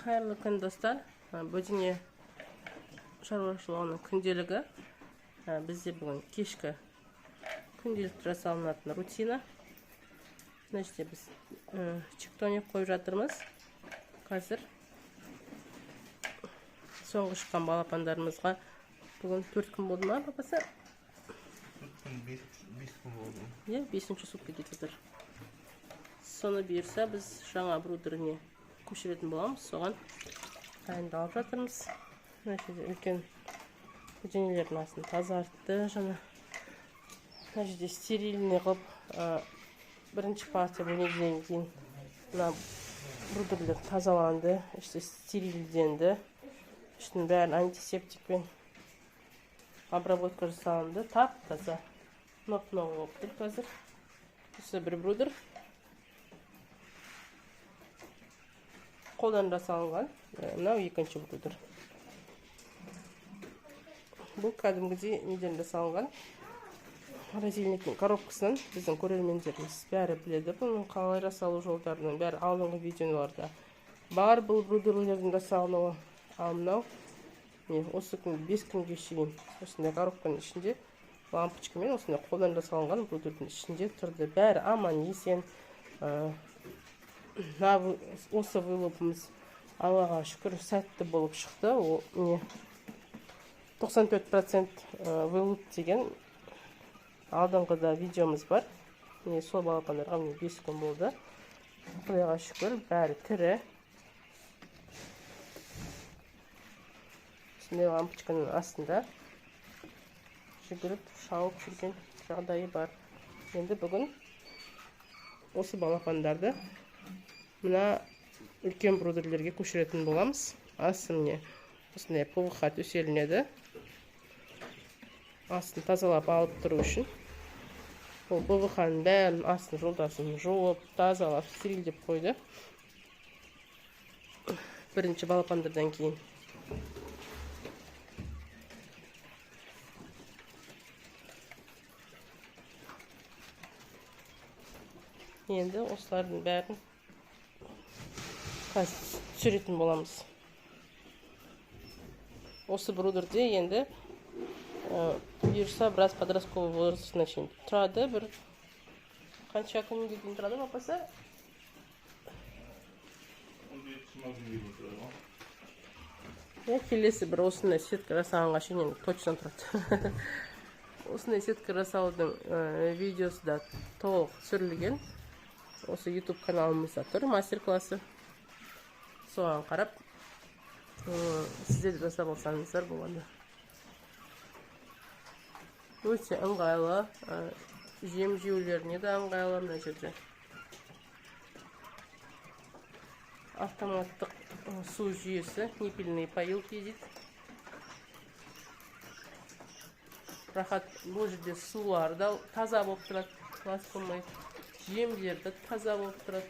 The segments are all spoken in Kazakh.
Қайырлы күн достар. Бөдене шаруашылығының күнделігі. Бізде бүгін кешкі күнделікті жасалынатын рутина. Значит, біз чектоник қойып жатырмыз. Қазір соңғы шыққан балапандарымызға бүгін 4 күн болды ма, папасы? 4 күн, 5 күн болды. 5-ші сутка кетіп жатыр. Соны бұйырса, біз жаңа брудеріне көшіретін боламыз. Соған дайындалып жатырмыз. Үлкен бөденелердің астын тазартты. Мына жерде стерильный қылып, бірінші партия бөлінген кейін мына брудерлер тазаланды, стерильденді. Үстін бәрін антисептикпен обработка жасалынды. Тап-таза. Ноп-ноп болып тұр қазір. Осы бір брудер. Қолдан жасалынған. Мынау екінші брудер. Бұл кәдімгідей неден жасалынған. Морозильниктің коробкасынан біздің көрермендеріміз бәрі біледі. Бұның қалай жасалу жолдарының бәрі алдыңғы видеоларда бар. Бұл брудерлердің жасалынуы. Ал мынау осы күн 5 күнге шейін осындай коробканың ішінде лампочкамен осындай қолдан жасалынған брудердің ішінде тұрды. Бәрі аман есен. Осы вылупымыз Аллаға шүкір сәтті болып шықты. 94% вылуп деген алдыңғыда видеомыз бар. Сол балапандарға 5 күн болды. Құдайға шүкір бәрі тірі. Осындай лампочканың астында жүгіріп шауып жүрген жағдайы бар. Енді бүгін осы балапандарды мына үлкен брудерлерге көшіретін боламыз. Астын осындай ПВХ төселінеді. Астын тазалап алып тұру үшін. Бұл ПВХ-ның бәрін астын жолдасын жуып, тазалап, стерильдеп қойды. Бірінші балапандардан кейін. Енді осылардың бәрін түсіретін боламыз. Осы брудерде енді бұйырса біраз подростковый возрастына шейін тұрады. Бір қанша күнге дейін тұрады, папасы? 15-16 күнге тұрады. Келесі бір осындай сетка жасағанға шейін точно тұрады. Осындай сетка жасаудың видеосы да толық түсірілген. Осы YouTube каналымызда тұр, мастер-классы. Соған қарап, сіздер де жасап алсаңыздар болады. Өте ыңғайлы, жем жеулеріне де ыңғайлы мына жерде. Автоматтық су жүйесі, непильные поилки дейді. Рахат, бұл жерде сулар да таза болып тұрады, лас болмайды. Жемдерді таза болып тұрады.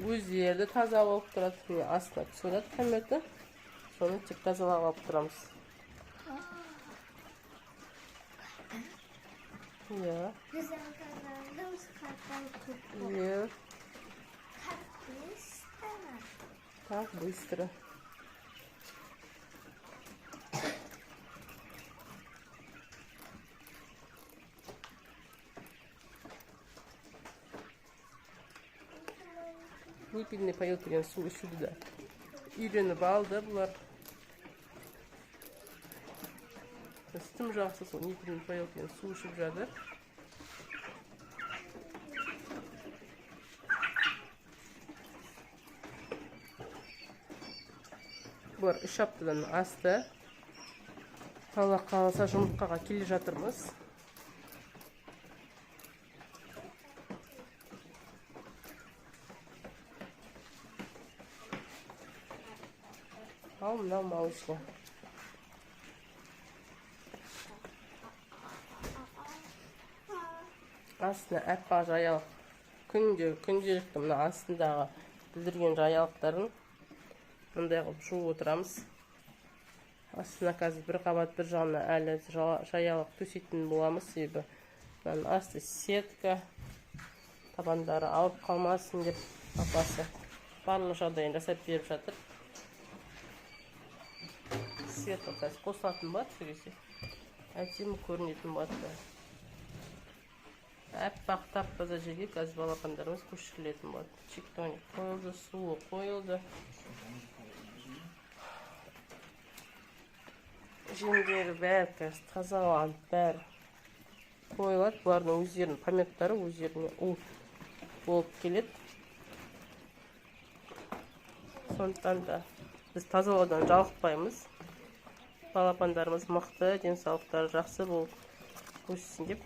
Өздерді таза болып тұрады. Астына түсіреді кәметі. Соны тек тазалап алып тұрамыз. Так быстро. Непильный поил деген су ішуді да үйреніп алды бұлар. Тым жақсы сол непильный поил деген су ішіп жатыр. Бұлар 3 аптадан асты. Алла қаласа жұмыртқаға келе жатырмыз. Ал мынау малышка. Астына әппақ жаялық. Күнделікті мына астындағы білдірген жаялықтарын мындай қылып жуып отырамыз. Астына қазір бір қабат бір жағына әлі жаялық төсейтін боламыз. Себебі асты сетка, табандары ауырып қалмасын деп апасы барлық жағдайын жасап беріп жатыр. Свет қазір қосылатын болады, сөйтсе әдемі көрінетін болады. Әппақ тап-таза жерге қазір балапандарымыз көшірілетін болады. Чиктоник қойылды, суы қойылды. Жемдері бәрі қазір тазаланып, бәрі қойылады. Бұлардың өздерінің пометтары өздеріне у болып келеді. Сондықтан да біз тазалаудан жалықпаймыз. Балапандарымыз мықты, денсаулықтары жақсы болып өссін деп.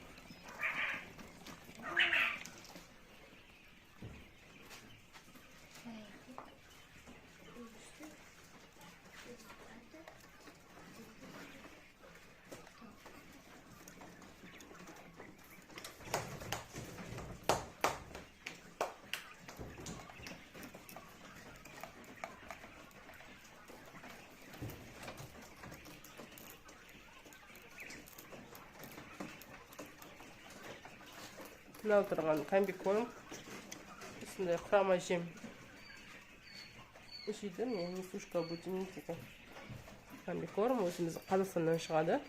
Мынау тұрған комбикорм. Осындай құрама жем жейді. Несушка будильник деген комбикорм. Өзіміз Қазақстаннан шығады.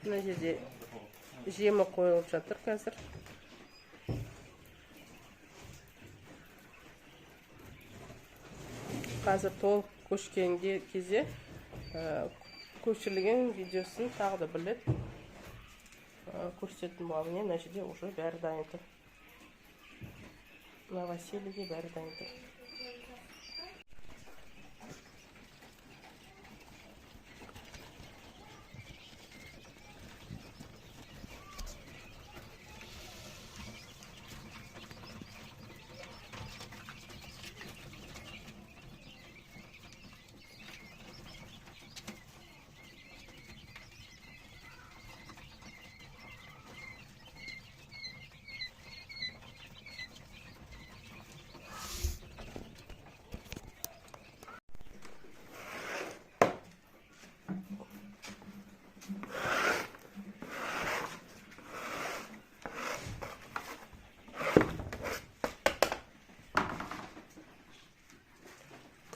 Мына жерде жемі қойылып жатыр қазір. Қазір толық көшкен кезде көшірілген видеосын тағы да білет көрсететін боламын. Мына жерде уже бәрі дайын тұр. Новосельеге бәрі дайын тұр.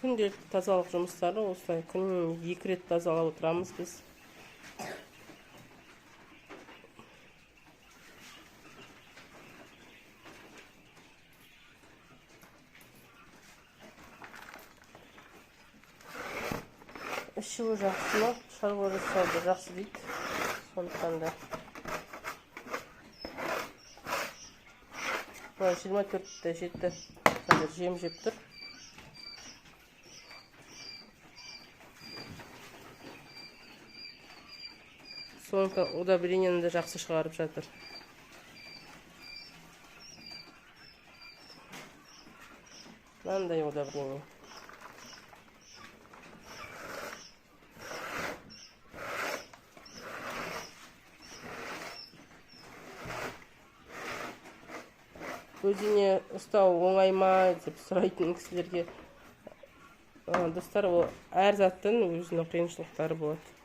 Күнделікті тазалық жұмыстары осылай күніне 2 рет тазалап отырамыз біз. Ішуі жақсы ма, шаруа жасауды жақсы дейді. Сондықтан да 24-те жетті қазір жем жеп тұр. Сондықтан удобрениені де жақсы шығарып жатыр. Мынандай удобрение. Өзіне ұстау оңай ма деп сұрайтын кісілерге достар, ол әр заттың өзінің қиыншылықтары болады.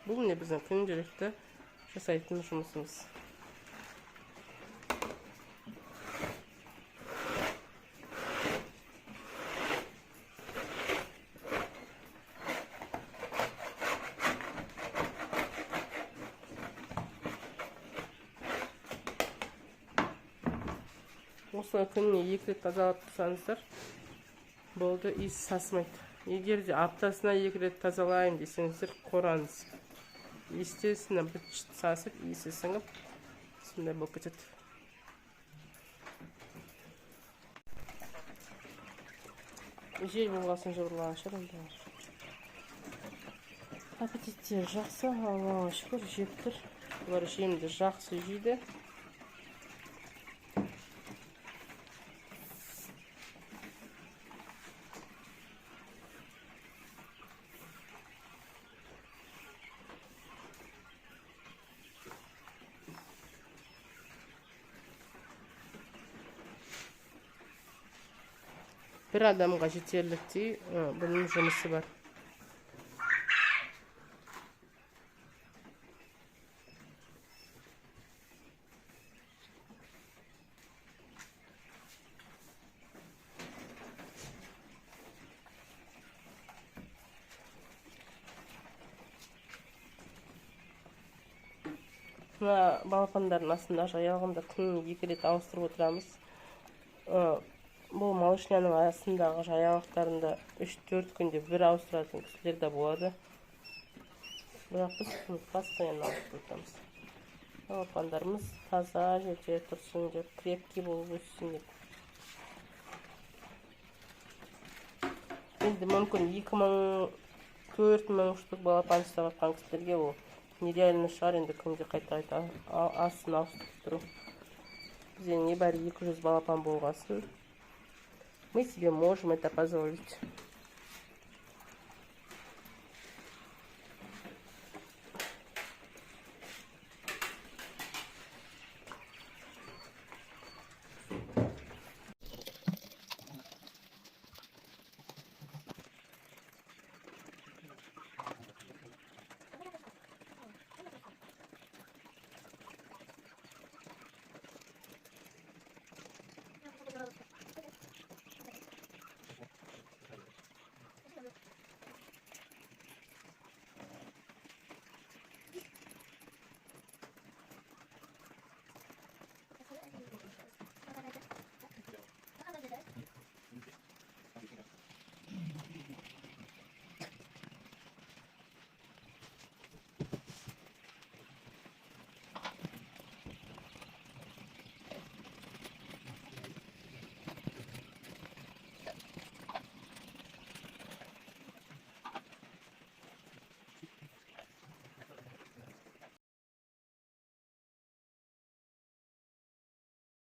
Бұл не біздің күнделікті жасайтын жұмысымыз. Осылай күніне 2 рет тазалап тұрсаңыздар, болды, иіс сасымайды. Егер де аптасына 2 рет тазалайын десеңіздер, қораңыз. Естесіне бүт сасып, иісі сіңіп, сондай болып кетеді. Жел болғасын жыбырлаған шығар. Аппетиттері жақсы, Аллаға шүкір, жеп тұр. Олар жемді жақсы жейді. бір адамға жетерліктей бұның жұмысы бар. Мына балапандардың астында жайылғанда күніне 2 рет ауыстырып отырамыз. Бұл малышняның астындағы жайылықтарында 3-4 күнде бір ауыстыратын кісілер де болады. Бірақ біз постоянно ауыстырып отырамыз. Балапандарымыз таза жерде тұрсын деп, крепкий болып өссін деп. Енді мүмкін 2000-4000 штук балапан ұстап жатқан кісілерге ол нереально шығар, енді күнде қайта астын ауыстырып тұру. Бізде небәрі 200 балапан болғасын. Мы себе можем это позволить.